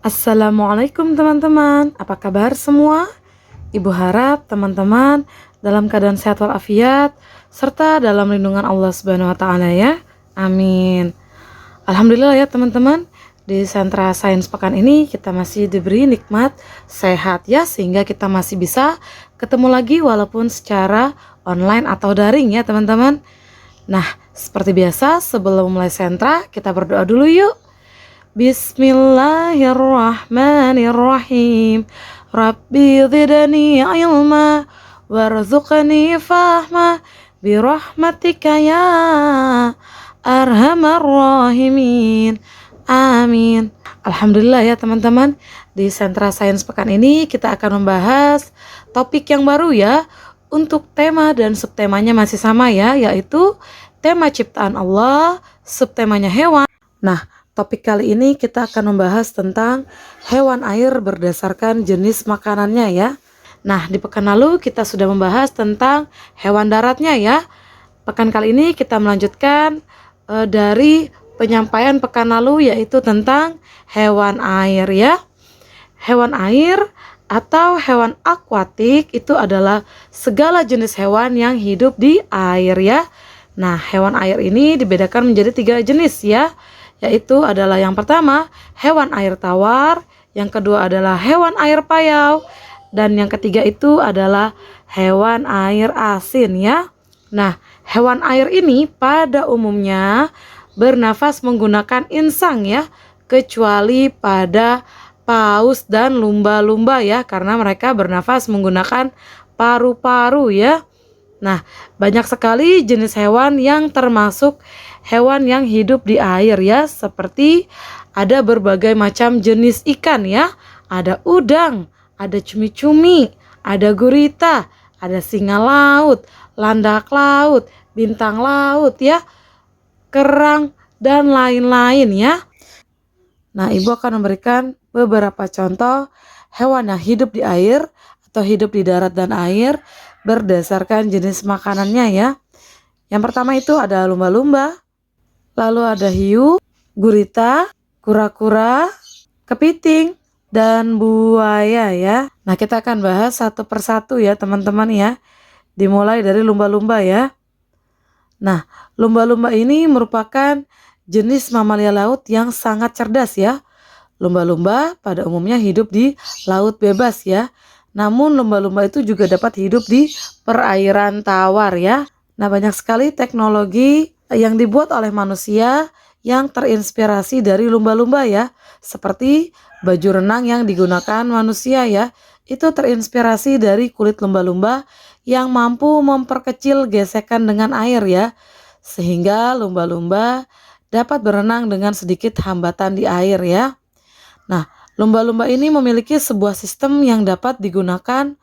Assalamualaikum teman-teman, apa kabar semua? Ibu harap teman-teman dalam keadaan sehat walafiat serta dalam lindungan Allah Subhanahu wa taala ya. Amin. Alhamdulillah ya teman-teman, di sentra sains pekan ini kita masih diberi nikmat sehat ya, sehingga kita masih bisa ketemu lagi walaupun secara online atau daring ya teman-teman. Nah, seperti biasa sebelum mulai sentra kita berdoa dulu yuk. Bismillahirrahmanirrahim. Rabbi zidni ilma warzuqni fahma birahmatika ya arhamar rahimin. Amin. Alhamdulillah ya teman-teman, di sentra sains pekan ini kita akan membahas topik yang baru ya. Untuk tema dan subtemanya masih sama ya, yaitu tema ciptaan Allah, subtemanya hewan. Nah, topik kali ini kita akan membahas tentang hewan air berdasarkan jenis makanannya ya. Nah, di pekan lalu kita sudah membahas tentang hewan daratnya ya. Pekan kali ini kita melanjutkan dari penyampaian pekan lalu, yaitu tentang hewan air ya. Hewan air atau hewan akuatik itu adalah segala jenis hewan yang hidup di air ya. Nah, hewan air ini dibedakan menjadi 3 jenis ya, yaitu adalah yang pertama hewan air tawar, yang kedua adalah hewan air payau, dan yang ketiga itu adalah hewan air asin ya. Nah, hewan air ini pada umumnya bernafas menggunakan insang ya, kecuali pada paus dan lumba-lumba ya, karena mereka bernafas menggunakan paru-paru ya. Nah, banyak sekali jenis hewan yang termasuk hewan yang hidup di air ya, seperti ada berbagai macam jenis ikan ya. Ada udang, ada cumi-cumi, ada gurita, ada singa laut, landak laut, bintang laut ya, kerang, dan lain-lain ya. Nah, Ibu akan memberikan beberapa contoh hewan yang hidup di air atau hidup di darat dan air berdasarkan jenis makanannya ya. Yang pertama itu ada lumba-lumba, lalu ada hiu, gurita, kura-kura, kepiting, dan buaya ya. Nah, kita akan bahas satu persatu ya teman-teman ya. Dimulai dari lumba-lumba ya. Nah, lumba-lumba ini merupakan jenis mamalia laut yang sangat cerdas ya. Lumba-lumba pada umumnya hidup di laut bebas ya. Namun lumba-lumba itu juga dapat hidup di perairan tawar ya. Nah, banyak sekali teknologi yang dibuat oleh manusia yang terinspirasi dari lumba-lumba ya. Seperti baju renang yang digunakan manusia ya. Itu terinspirasi dari kulit lumba-lumba yang mampu memperkecil gesekan dengan air ya. Sehingga lumba-lumba dapat berenang dengan sedikit hambatan di air ya. Nah, lumba-lumba ini memiliki sebuah sistem yang dapat digunakan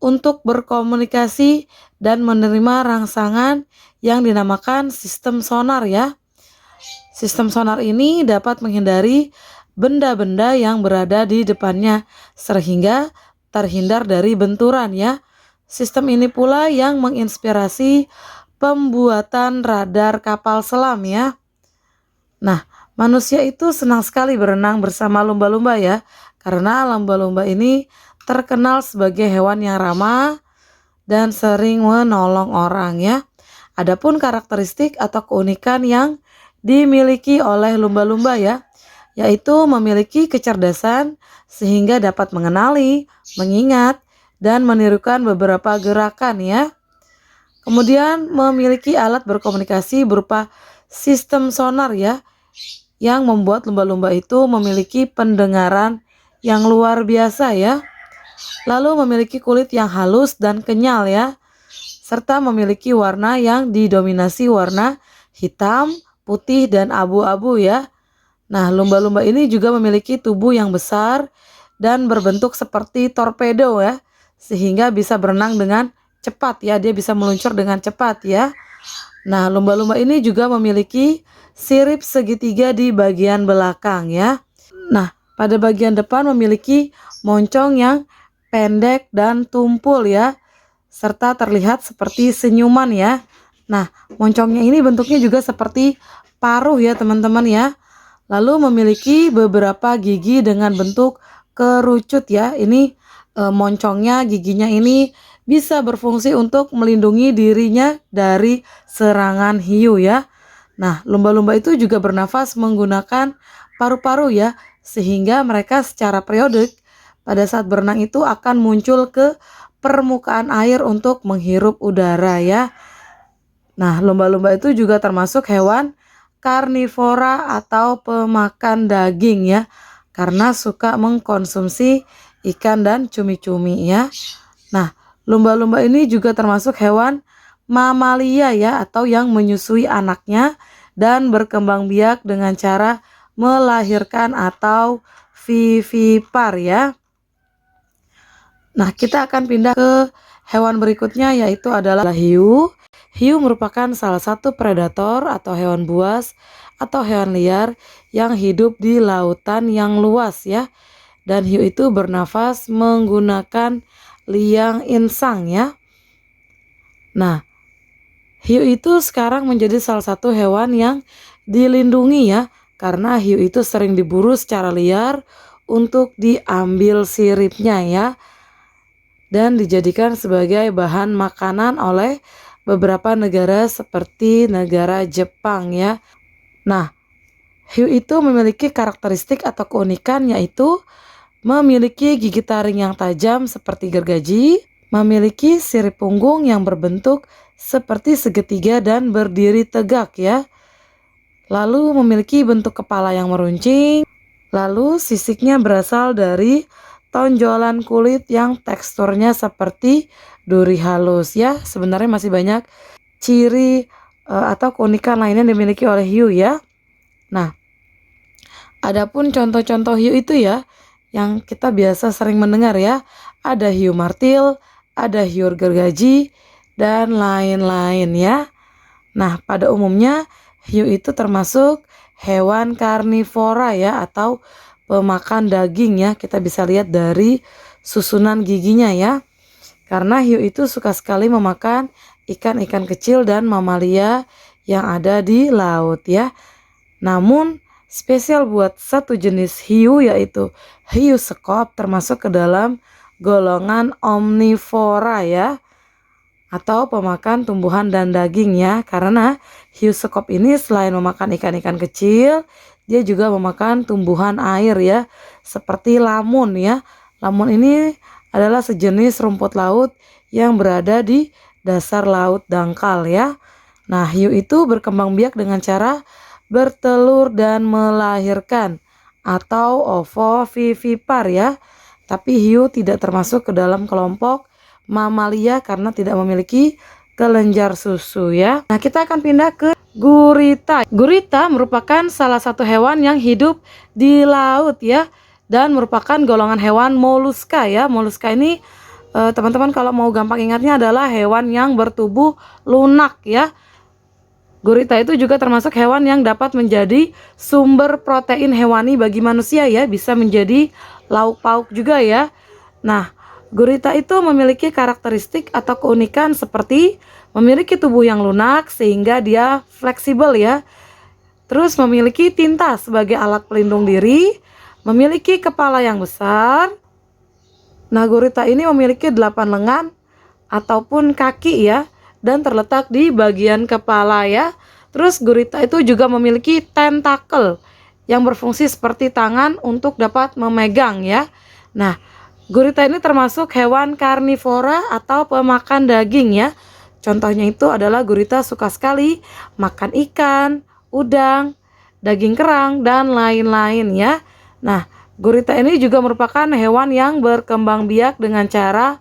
untuk berkomunikasi dan menerima rangsangan yang dinamakan sistem sonar ya. Sistem sonar ini dapat menghindari benda-benda yang berada di depannya sehingga terhindar dari benturan ya. Sistem ini pula yang menginspirasi pembuatan radar kapal selam ya. Nah, manusia itu senang sekali berenang bersama lumba-lumba ya, karena lumba-lumba ini terkenal sebagai hewan yang ramah dan sering menolong orang ya. Adapun karakteristik atau keunikan yang dimiliki oleh lumba-lumba ya, yaitu memiliki kecerdasan sehingga dapat mengenali, mengingat, dan menirukan beberapa gerakan ya. Kemudian memiliki alat berkomunikasi berupa sistem sonar ya, yang membuat lumba-lumba itu memiliki pendengaran yang luar biasa ya. Lalu memiliki kulit yang halus dan kenyal ya, serta memiliki warna yang didominasi warna hitam, putih, dan abu-abu ya. Nah, lumba-lumba ini juga memiliki tubuh yang besar dan berbentuk seperti torpedo ya, sehingga bisa berenang dengan cepat ya, dia bisa meluncur dengan cepat ya. Nah, lumba-lumba ini juga memiliki sirip segitiga di bagian belakang ya. Nah, pada bagian depan memiliki moncong yang pendek dan tumpul ya, serta terlihat seperti senyuman ya. Nah, moncongnya ini bentuknya juga seperti paruh ya teman-teman ya. Lalu memiliki beberapa gigi dengan bentuk kerucut ya. Ini moncongnya, giginya ini bisa berfungsi untuk melindungi dirinya dari serangan hiu ya. Nah, lumba-lumba itu juga bernafas menggunakan paru-paru ya, sehingga mereka secara periodik pada saat berenang itu akan muncul ke permukaan air untuk menghirup udara ya. Nah, lumba-lumba itu juga termasuk hewan karnivora atau pemakan daging ya, karena suka mengkonsumsi ikan dan cumi-cumi ya. Nah, lumba-lumba ini juga termasuk hewan mamalia ya, atau yang menyusui anaknya dan berkembang biak dengan cara melahirkan atau vivipar ya. Nah, kita akan pindah ke hewan berikutnya, yaitu adalah hiu. Hiu merupakan salah satu predator atau hewan buas atau hewan liar yang hidup di lautan yang luas ya. Dan hiu itu bernafas menggunakan liang insang ya. Nah, hiu itu sekarang menjadi salah satu hewan yang dilindungi ya, karena hiu itu sering diburu secara liar untuk diambil siripnya ya, dan dijadikan sebagai bahan makanan oleh beberapa negara seperti negara Jepang ya. Nah, hiu itu memiliki karakteristik atau keunikan, yaitu memiliki gigi taring yang tajam seperti gergaji, memiliki sirip punggung yang berbentuk seperti segitiga dan berdiri tegak ya. Lalu memiliki bentuk kepala yang meruncing. Lalu sisiknya berasal dari tonjolan kulit yang teksturnya seperti duri halus ya. Sebenarnya masih banyak ciri atau keunikan lainnya yang dimiliki oleh hiu ya. Nah, adapun contoh-contoh hiu itu ya, yang kita biasa sering mendengar ya, ada hiu martil, ada hiu gergaji, dan lain-lain ya. Nah, pada umumnya hiu itu termasuk hewan karnivora ya, atau pemakan daging ya. Kita bisa lihat dari susunan giginya ya. Karena hiu itu suka sekali memakan ikan-ikan kecil dan mamalia yang ada di laut ya. Namun spesial buat satu jenis hiu, yaitu hiu sekop, termasuk ke dalam golongan omnivora ya, atau pemakan tumbuhan dan daging ya. Karena hiu sekop ini selain memakan ikan-ikan kecil, dia juga memakan tumbuhan air ya, seperti lamun ya. Lamun ini adalah sejenis rumput laut yang berada di dasar laut dangkal ya. Nah, hiu itu berkembang biak dengan cara bertelur dan melahirkan atau ovovivipar ya. Tapi hiu tidak termasuk ke dalam kelompok mamalia karena tidak memiliki kelenjar susu ya. Nah, kita akan pindah ke gurita. Gurita merupakan salah satu hewan yang hidup di laut ya, dan merupakan golongan hewan moluska ya. Moluska ini teman-teman kalau mau gampang ingatnya adalah hewan yang bertubuh lunak ya. Gurita itu juga termasuk hewan yang dapat menjadi sumber protein hewani bagi manusia ya, bisa menjadi lauk pauk juga ya. Nah, gurita itu memiliki karakteristik atau keunikan seperti memiliki tubuh yang lunak sehingga dia fleksibel ya. Terus memiliki tinta sebagai alat pelindung diri, memiliki kepala yang besar. Nah, gurita ini memiliki 8 lengan ataupun kaki ya, dan terletak di bagian kepala ya. Terus gurita itu juga memiliki tentakel yang berfungsi seperti tangan untuk dapat memegang ya. Nah, gurita ini termasuk hewan karnivora atau pemakan daging ya. Contohnya itu adalah gurita suka sekali makan ikan, udang, daging kerang, dan lain-lain ya. Nah, gurita ini juga merupakan hewan yang berkembang biak dengan cara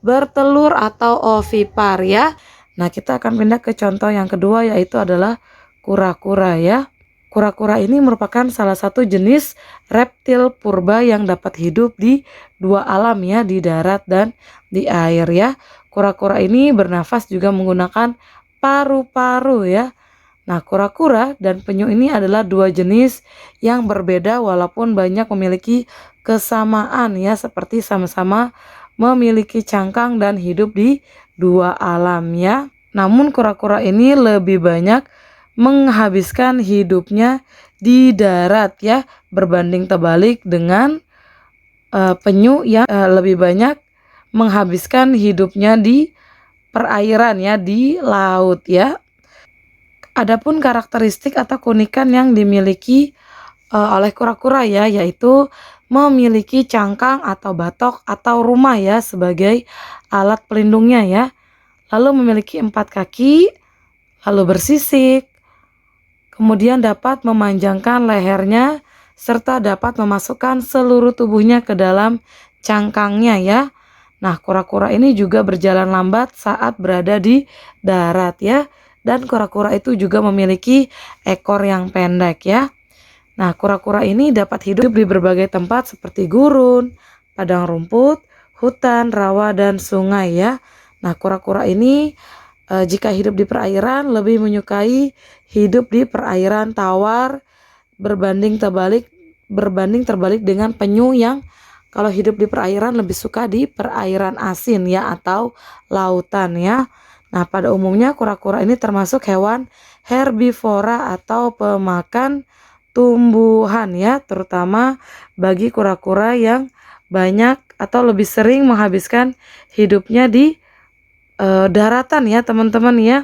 bertelur atau ovipar ya. Nah, kita akan pindah ke contoh yang kedua, yaitu adalah kura-kura ya. Kura-kura ini merupakan salah satu jenis reptil purba yang dapat hidup di dua alam ya, di darat dan di air ya. Kura-kura ini bernafas juga menggunakan paru-paru ya. Nah, kura-kura dan penyu ini adalah dua jenis yang berbeda walaupun banyak memiliki kesamaan ya, seperti sama-sama memiliki cangkang dan hidup di dua alam ya. Namun kura-kura ini lebih banyak menghabiskan hidupnya di darat ya, berbanding terbalik dengan penyu yang lebih banyak menghabiskan hidupnya di perairan ya, di laut ya. Adapun karakteristik atau keunikan yang dimiliki oleh kura-kura ya, yaitu memiliki cangkang atau batok atau rumah ya sebagai alat pelindungnya ya. Lalu memiliki 4 kaki, lalu bersisik, kemudian dapat memanjangkan lehernya serta dapat memasukkan seluruh tubuhnya ke dalam cangkangnya ya. Nah, kura-kura ini juga berjalan lambat saat berada di darat ya. Dan kura-kura itu juga memiliki ekor yang pendek ya. Nah, kura-kura ini dapat hidup di berbagai tempat seperti gurun, padang rumput, hutan, rawa, dan sungai ya. Nah, kura-kura ini jika hidup di perairan lebih menyukai hidup di perairan tawar berbanding terbalik dengan penyu yang kalau hidup di perairan lebih suka di perairan asin ya atau lautan ya. Nah, pada umumnya kura-kura ini termasuk hewan herbivora atau pemakan tumbuhan ya, terutama bagi kura-kura yang banyak atau lebih sering menghabiskan hidupnya di daratan ya teman-teman ya.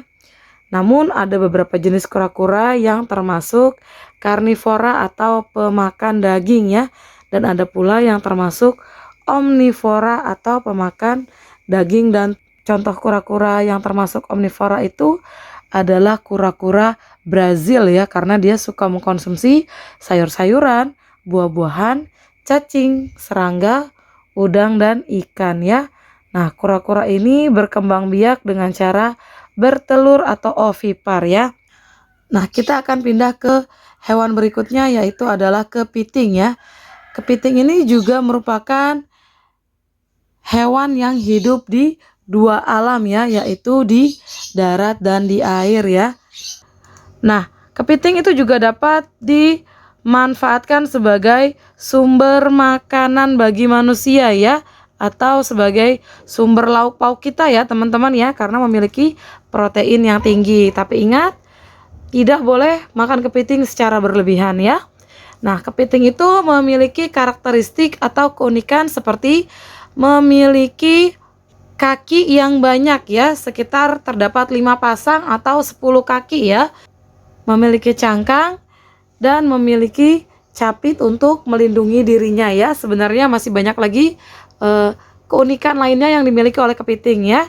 Namun ada beberapa jenis kura-kura yang termasuk karnivora atau pemakan daging ya. Dan ada pula yang termasuk omnivora atau pemakan daging, dan contoh kura-kura yang termasuk omnivora itu adalah kura-kura Brazil ya, karena dia suka mengkonsumsi sayur-sayuran, buah-buahan, cacing, serangga, udang, dan ikan ya. Nah, kura-kura ini berkembang biak dengan cara bertelur atau ovipar ya. Nah, kita akan pindah ke hewan berikutnya, yaitu adalah kepiting ya. Kepiting ini juga merupakan hewan yang hidup di dua alam ya, yaitu di darat dan di air ya. Nah, kepiting itu juga dapat dimanfaatkan sebagai sumber makanan bagi manusia ya, atau sebagai sumber lauk pauk kita ya teman-teman ya, karena memiliki protein yang tinggi. Tapi ingat, tidak boleh makan kepiting secara berlebihan ya. Nah, kepiting itu memiliki karakteristik atau keunikan seperti memiliki kaki yang banyak ya, sekitar terdapat 5 pasang atau 10 kaki ya. Memiliki cangkang dan memiliki capit untuk melindungi dirinya ya. Sebenarnya masih banyak lagi keunikan lainnya yang dimiliki oleh kepiting ya.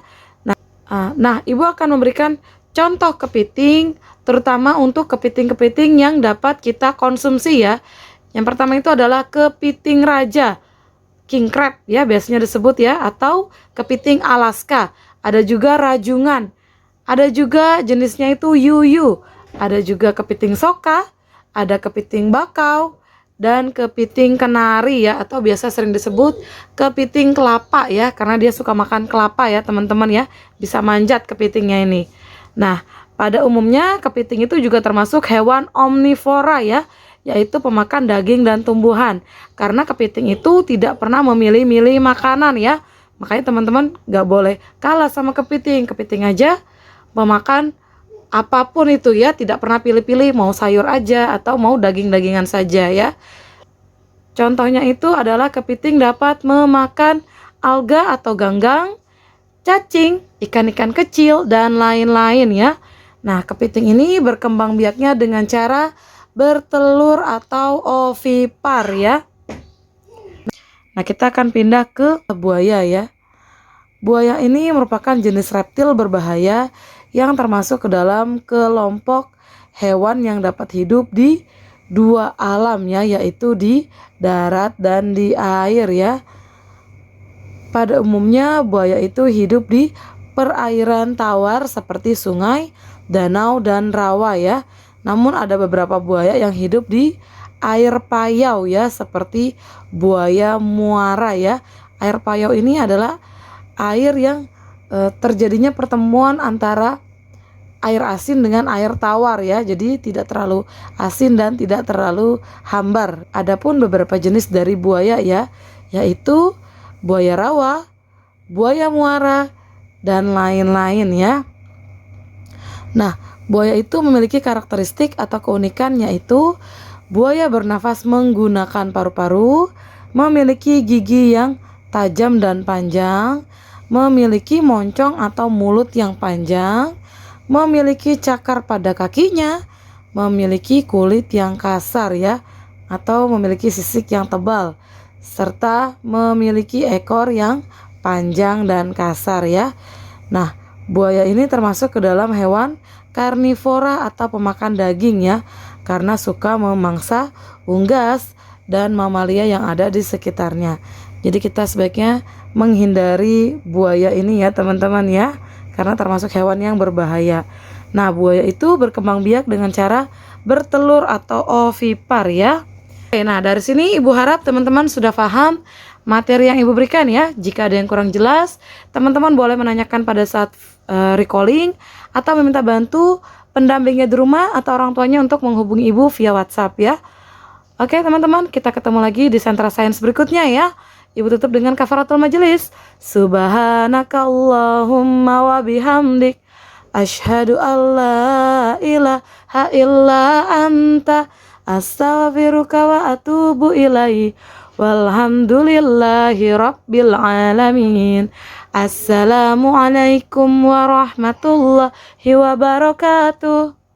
Nah, Ibu akan memberikan contoh kepiting, terutama untuk kepiting-kepiting yang dapat kita konsumsi ya. Yang pertama itu adalah kepiting raja, king crab ya biasanya disebut ya, atau kepiting Alaska. Ada juga rajungan, ada juga jenisnya itu yuyu, ada juga kepiting soka, ada kepiting bakau, dan kepiting kenari ya, atau biasa sering disebut kepiting kelapa ya, karena dia suka makan kelapa ya teman-teman ya, bisa manjat kepitingnya ini. Nah, pada umumnya kepiting itu juga termasuk hewan omnivora ya, yaitu pemakan daging dan tumbuhan. Karena kepiting itu tidak pernah memilih-milih makanan ya. Makanya teman-teman gak boleh kalah sama kepiting. Kepiting aja memakan apapun itu ya, tidak pernah pilih-pilih mau sayur aja atau mau daging-dagingan saja ya. Contohnya itu adalah kepiting dapat memakan alga atau ganggang, cacing, ikan-ikan kecil, dan lain-lain ya. Nah, kepiting ini berkembang biaknya dengan cara bertelur atau ovipar ya. Nah, kita akan pindah ke buaya ya. Buaya ini merupakan jenis reptil berbahaya yang termasuk ke dalam kelompok hewan yang dapat hidup di dua alam ya, yaitu di darat dan di air ya. Pada umumnya buaya itu hidup di perairan tawar seperti sungai, danau, dan rawa ya. Namun ada beberapa buaya yang hidup di air payau ya, seperti buaya muara ya. Air payau ini adalah air yang terjadinya pertemuan antara air asin dengan air tawar ya. Jadi tidak terlalu asin dan tidak terlalu hambar. Adapun beberapa jenis dari buaya ya, yaitu buaya rawa, buaya muara, dan lain-lain ya. Nah, Buaya itu memiliki karakteristik atau keunikan yaitu buaya bernafas menggunakan paru-paru, memiliki gigi yang tajam dan panjang, memiliki moncong atau mulut yang panjang, memiliki cakar pada kakinya, memiliki kulit yang kasar ya, atau memiliki sisik yang tebal, serta memiliki ekor yang panjang dan kasar ya. Nah, buaya ini termasuk ke dalam hewan karnivora atau pemakan daging ya, karena suka memangsa unggas dan mamalia yang ada di sekitarnya. Jadi kita sebaiknya menghindari buaya ini ya teman-teman ya, karena termasuk hewan yang berbahaya. Nah, buaya itu berkembang biak dengan cara bertelur atau ovipar ya. Oke, nah dari sini Ibu harap teman-teman sudah paham materi yang Ibu berikan ya. Jika ada yang kurang jelas, teman-teman boleh menanyakan pada saat recalling atau meminta bantu pendampingnya di rumah atau orang tuanya untuk menghubungi Ibu via WhatsApp ya. Oke teman-teman, kita ketemu lagi di Sentra Sains berikutnya ya. Ibu tutup dengan kafaratul majelis. Subhanakallahumma wa bihamdik, asyhadu alla ilaha illa anta, astaghfiruka wa atubu ilaihi. Walhamdulillahi rabbil alamin. Assalamualaikum warahmatullahi wabarakatuh.